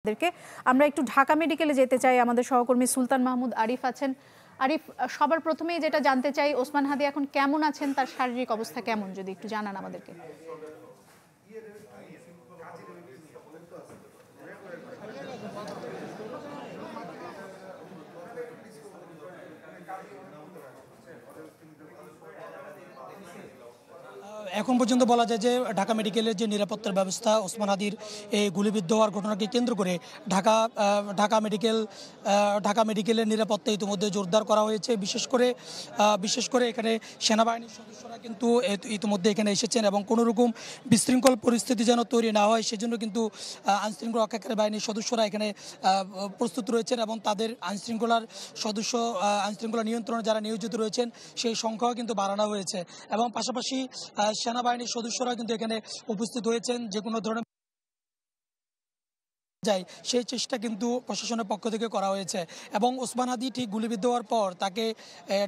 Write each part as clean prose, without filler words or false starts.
আমাদেরকে আমরা একটু ঢাকা মেডিকেলে যেতে চাই। আমাদের সহকর্মী সুলতান মাহমুদ আরিফ আছেন। আরিফ, সবার প্রথমেই যেটা জানতে চাই, ওসমান হাদি এখন কেমন আছেন, তার শারীরিক অবস্থা কেমন, যদি একটু জানান আমাদেরকে। এখন পর্যন্ত বলা যায় যে ঢাকা মেডিকেলের যে নিরাপত্তার ব্যবস্থা, ওসমান হাদির এই গুলিবিদ্ধ হওয়ার ঘটনাকে কেন্দ্র করে ঢাকা মেডিকেলের নিরাপত্তা ইতিমধ্যে জোরদার করা হয়েছে। বিশেষ করে এখানে সেনাবাহিনীর সদস্যরা কিন্তু ইতিমধ্যে এখানে এসেছেন এবং কোনো রকম বিশৃঙ্খল পরিস্থিতি যেন তৈরি না হয় সেজন্য কিন্তু আইনশৃঙ্খলা রক্ষাকারী বাহিনীর সদস্যরা এখানে প্রস্তুত রয়েছেন এবং তাদের আইনশৃঙ্খলা নিয়ন্ত্রণে যারা নিয়োজিত রয়েছেন সেই সংখ্যাও কিন্তু বাড়ানো হয়েছে এবং পাশাপাশি সেনাবাহিনীর সদস্যরা কিন্তু এখানে উপস্থিত হয়েছেন। যে কোনো ধরনের যায় সেই চেষ্টা কিন্তু প্রশাসনের পক্ষ থেকে করা হয়েছে এবং ওসমান হাদি ঠিক গুলিবিদ্ধ হওয়ার পর তাকে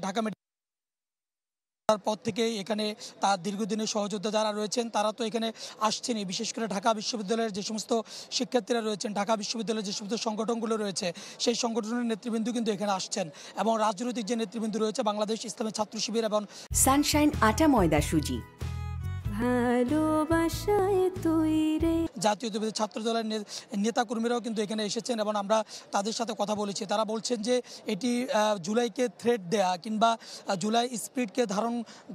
ঢাকা পর থেকে এখানে তার দীর্ঘদিনের সহযোদ্ধা যারা রয়েছেন তারা তো এখানে আসছেনই। বিশেষ করে ঢাকা বিশ্ববিদ্যালয়ের যে সমস্ত শিক্ষার্থীরা রয়েছেন, ঢাকা বিশ্ববিদ্যালয়ের যে সমস্ত সংগঠনগুলো রয়েছে সেই সংগঠনের নেতৃবৃন্দ কিন্তু এখানে আসছেন এবং রাজনৈতিক যে নেতৃবৃন্দ রয়েছে, বাংলাদেশ ইসলামী ছাত্র শিবির এবং সানশাইন আটা ময়দা সুজি, ভালোবাসায় তৈরি জাতীয়তাবাদী ছাত্র দলের নেতাকর্মীরাও কিন্তু এখানে এসেছেন এবং আমরা তাদের সাথে কথা বলেছি। তারা বলছেন যে এটি জুলাইকে থ্রেট দেয়া কিংবা জুলাই স্পিরিটকে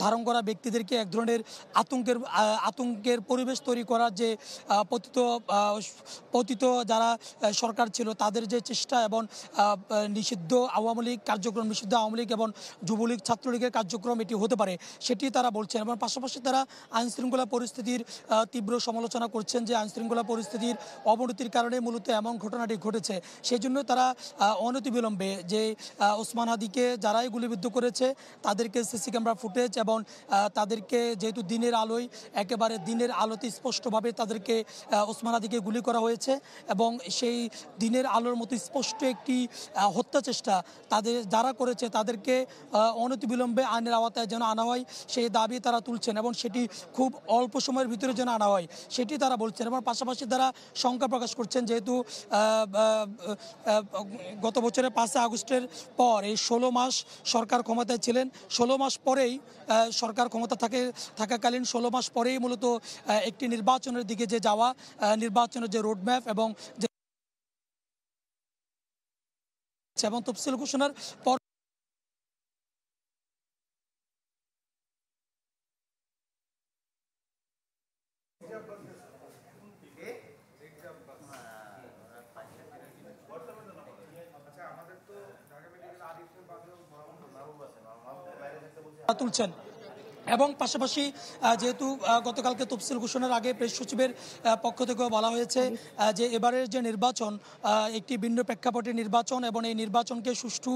ধারণ করা ব্যক্তিদেরকে এক ধরনের আতঙ্কের পরিবেশ তৈরি করার যে পতিত যারা সরকার ছিল তাদের যে চেষ্টা এবং নিষিদ্ধ আওয়ামী লীগ কার্যক্রম, নিষিদ্ধ আওয়ামী লীগ এবং যুবলীগ ছাত্রলীগের কার্যক্রম এটি হতে পারে সেটি তারা বলছেন এবং পাশাপাশি তারা আইনশৃঙ্খলা পরিস্থিতির তীব্র সমালোচনা করছেন যে আইনশৃঙ্খলা পরিস্থিতির অবনতির কারণে মূলত এমন ঘটনাটি ঘটেছে। সেই জন্য তারা অনতিবিলম্বে যে ওসমান হাদিকে যারাই গুলিবিদ্ধ করেছে তাদেরকে সিসি ক্যামেরা ফুটেজ এবং তাদেরকে যেহেতু একেবারে দিনের আলোতে স্পষ্টভাবে তাদেরকে ওসমান হাদিকে গুলি করা হয়েছে এবং সেই দিনের আলোর মতো স্পষ্ট একটি হত্যা চেষ্টা তাদের যারা করেছে তাদেরকে অনতিবিলম্বে আইনের আওতায় যেন আনা হয় সেই দাবি তারা তুলছেন এবং সেটি খুব অল্প সময়ের ভিতরে যেন আনা হয় সেটি তারা বলছেন এবং পাশাপাশি তারা শঙ্কা প্রকাশ করছেন যেহেতু গত বছরের 5 আগস্টের পর এই 16 মাস সরকার ক্ষমতায় ছিলেন। 16 মাস পরেই সরকার ক্ষমতা থাকাকালীন 16 মাস পরেই মূলত একটি নির্বাচনের দিকে যে যাওয়া, নির্বাচনের যে রোডম্যাপ এবং তফসিল ঘোষণার পর তুলছেন এবং পাশাপাশি যেহেতু গতকালকে তফসিল ঘোষণার আগে প্রেস সচিবের পক্ষ থেকেও বলা হয়েছে যে এবারের যে নির্বাচন একটি ভিন্ন প্রেক্ষাপটের নির্বাচন এবং এই নির্বাচনকে সুষ্ঠু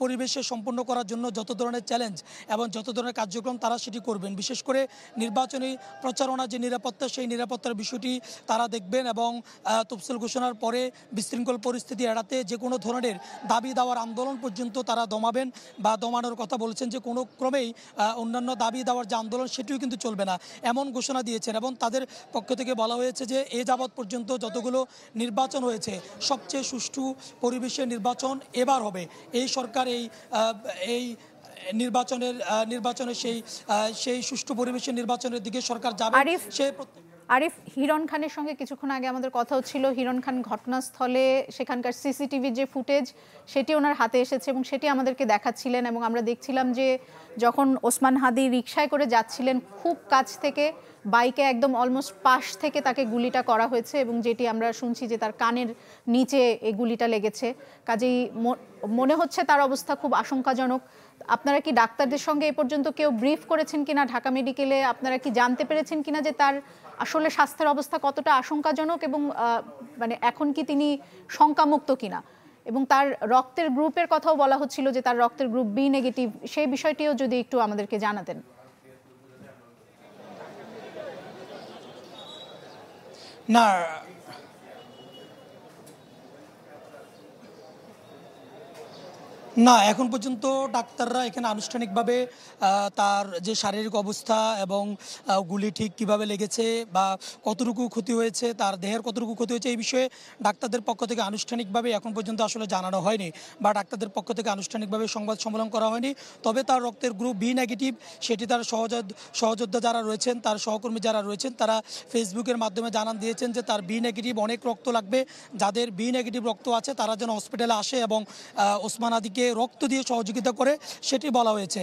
পরিবেশে সম্পন্ন করার জন্য যত ধরনের চ্যালেঞ্জ এবং যত ধরনের কার্যক্রম তারা সেটি করবেন। বিশেষ করে নির্বাচনী প্রচারণা যে নিরাপত্তা সেই নিরাপত্তার বিষয়টি তারা দেখবেন এবং তফসিল ঘোষণার পরে বিশৃঙ্খল পরিস্থিতি এড়াতে যে কোনো ধরনের দাবি দেওয়ার আন্দোলন পর্যন্ত তারা দমানোর কথা বলেছেন যে কোনো ক্রমেই অন্যান্য দাবি দেওয়ার যে আন্দোলন সেটিও কিন্তু চলবে না এমন ঘোষণা দিয়েছেন এবং তাদের পক্ষ থেকে বলা হয়েছে যে এ যাবৎ পর্যন্ত যতগুলো নির্বাচন হয়েছে সবচেয়ে সুষ্ঠু পরিবেশের নির্বাচন এবার হবে। এই সরকার এই নির্বাচনের সেই সুষ্ঠু পরিবেশের নির্বাচনের দিকে সরকার যাবে। আরিফ, হিরণ খানের সঙ্গে কিছুক্ষণ আগে আমাদের কথা হচ্ছিল। হিরণ খান ঘটনাস্থলে সেখানকার সিসিটিভির যে ফুটেজ সেটি ওনার হাতে এসেছে এবং সেটি আমাদেরকে দেখাচ্ছিলেন এবং আমরা দেখছিলাম যে যখন ওসমান হাদি রিকশায় করে যাচ্ছিলেন খুব কাছ থেকে বাইকে একদম অলমোস্ট পাশ থেকে তাকে গুলিটা করা হয়েছে এবং যেটি আমরা শুনছি যে তার কানের নিচে এই গুলিটা লেগেছে। কাজেই মনে হচ্ছে তার অবস্থা খুব আশঙ্কাজনক। আপনারা কি ডাক্তারদের সঙ্গে এ পর্যন্ত কেউ ব্রিফ করেছেন কিনা ঢাকা মেডিকেলে? আপনারা কি জানতে পেরেছেন কিনা যে তার আসলে স্বাস্থ্যের অবস্থা কতটা আশঙ্কাজনক এবং মানে এখন কি তিনি শঙ্কামুক্ত কিনা? এবং তার রক্তের গ্রুপের কথাও বলা হচ্ছিল যে তার রক্তের গ্রুপ বি নেগেটিভ, সেই বিষয়টিও যদি একটু আমাদেরকে জানাতেন। না, না, এখন পর্যন্ত ডাক্তাররা এখানে আনুষ্ঠানিকভাবে তার যে শারীরিক অবস্থা এবং গুলি ঠিক কিভাবে লেগেছে বা কতটুকু ক্ষতি হয়েছে, তার দেহের কতটুকু ক্ষতি হয়েছে, এই বিষয়ে ডাক্তারদের পক্ষ থেকে আনুষ্ঠানিকভাবে এখন পর্যন্ত আসলে জানানো হয়নি বা ডাক্তারদের পক্ষ থেকে আনুষ্ঠানিকভাবে সংবাদ সম্মেলন করা হয়নি। তবে তার রক্তের গ্রুপ বি নেগেটিভ, সেটি তার সহযোদ্ধা যারা রয়েছেন, তার সহকর্মী যারা রয়েছেন, তারা ফেসবুকের মাধ্যমে জানান দিয়েছেন যে তার বি নেগেটিভ অনেক রক্ত লাগবে, যাদের বি নেগেটিভ রক্ত আছে তারা যেন হসপিটালে আসে এবং ওসমান আদিকে রক্ত দিয়ে সহযোগিতা করে, সেটি বলা হয়েছে।